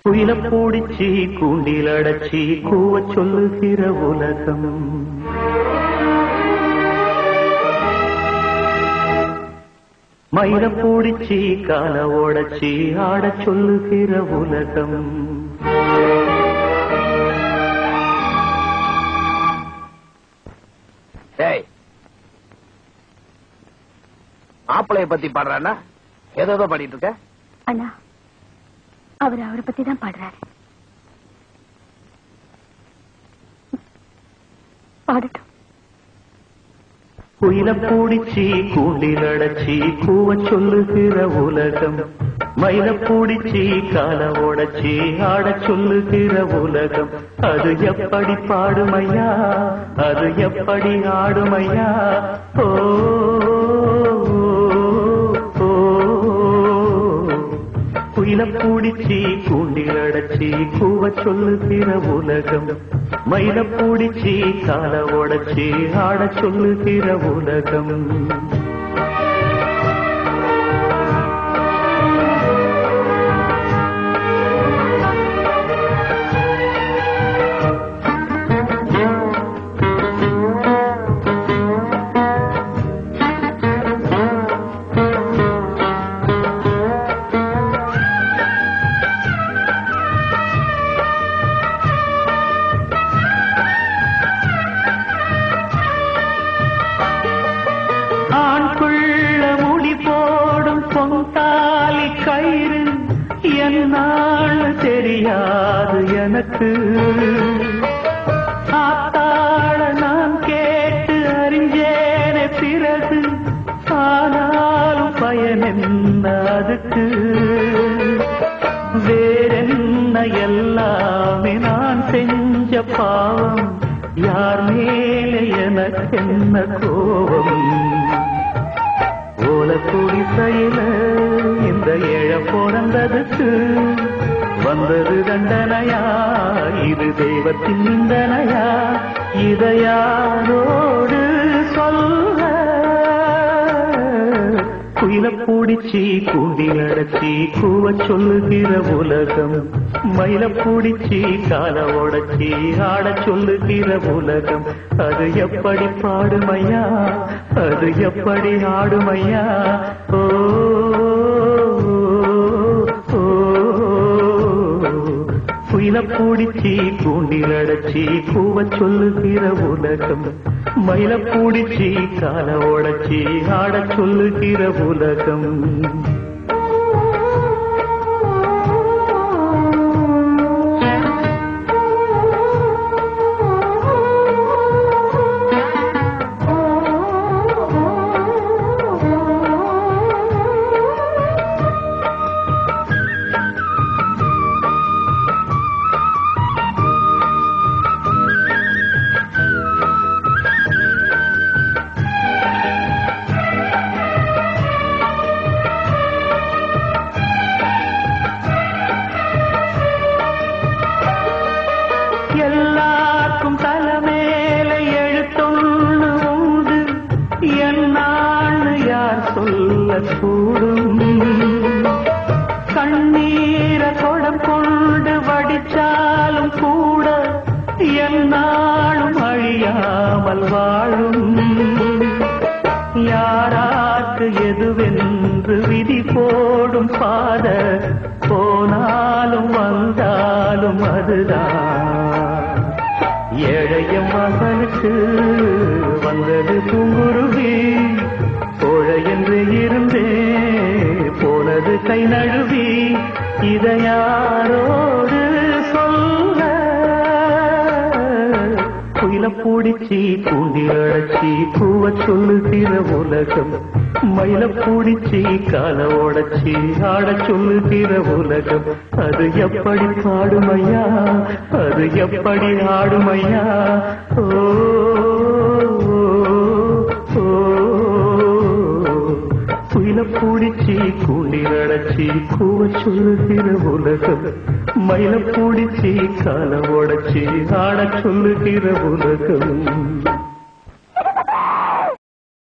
குயில பூடிச்சி கூண்டில் அடைச்சி கூவ சொல்லுகிற உலகம். மயில பூடிச்சி கால ஓடச்சி ஆட சொல்லுகிற உலகம். மாப்பிளைய பத்தி பாடுறானா? ஏதோ பாடிட்டு இருக்க அண்ணா. அவரை பத்தி தான் பாடுறாரு. பாடட்டும். குயில பூடிச்சி கூண்டில் அடைச்சி கூவ சொல்லுகிற உலகம். மயில பூடிச்சி கால ஓடச்சி ஆட சொல்லுகிற உலகம். அது எப்படி பாடுமையா, அது எப்படி ஆடுமையா? ஓ குயில பூடிச்சி கூண்டில் அடைச்சி கூவ சொல்லுகிற உலகம். மயில பூடிச்சி கால ஓடச்சி ஆட சொல்லுகிற உலகம். பொங்காலி கயிறு என்னான்னு தெரியாது எனக்கு. ஆத்தாள நான் கேட்டு அறிஞ்சேனே பிறகு, ஆனாலும் பயன் என்ன அதுக்கு? வேறென்ன எல்லாமே நான் செஞ்ச பாவம், யார் மேலே எனக்கென்ன கோபம்? ஓல குடிசையில இந்த ஏழ பிறந்ததுக்கு வந்தது தண்டனையா, இது தெய்வத்தின் நிந்தனையா? இதையாரோடு சொல்ல? குயில பூடிச்சி கூண்டில் அடைச்சி கூவ சொல்லுகிற உலகம். மயில பூடிச்சி கால ஓடச்சி ஆட சொல்லுகிற உலகம். அது எப்படி பாடுமையா, அது எப்படி ஆடுமையா? ஓ குயில பூடிச்சி கூண்டில் அடைச்சி கூவ சொல்லுகிற உலகம். மயில பூடிச்சி கால ஓடச்சி ஆட சொல்லுகிற உலகம். எல்லாருக்கும் தலைமேல எழுத்தொன்னு உண்டு, என்னான்னு யார் சொல்ல கூடும்? கண்ணீர கொடம் கொண்டு வடிச்சாலும் கூட என்னாலும் அழியாமல் வாழும். யாராக்கு எதுவென்று விதி போடும் பாத, போனாலும் வந்தாலும் அதுதான். ஏழைய மகனுக்கு வந்தது பூங்குருவி, கோழை என்று இருந்தே போனது கை நழுவி. இதையாரோடு சொல்ல? குயில பூடிச்சி கூண்டில் அடைச்சி கூவ சொல்லுகிற உலகம். மயில பூடிச்சி கால ஓடச்சி ஆட சொல்லுகிற உலகம். அது எப்படி பாடுமையா, அது எப்படி ஆடுமையா? ஓ குயில பூடிச்சி கூண்டில் அடைச்சி கூவ சொல்லுகிற உலகம். மயில பூடிச்சி கால ஓடச்சி ஆட சொல்லுகிற உலகம்.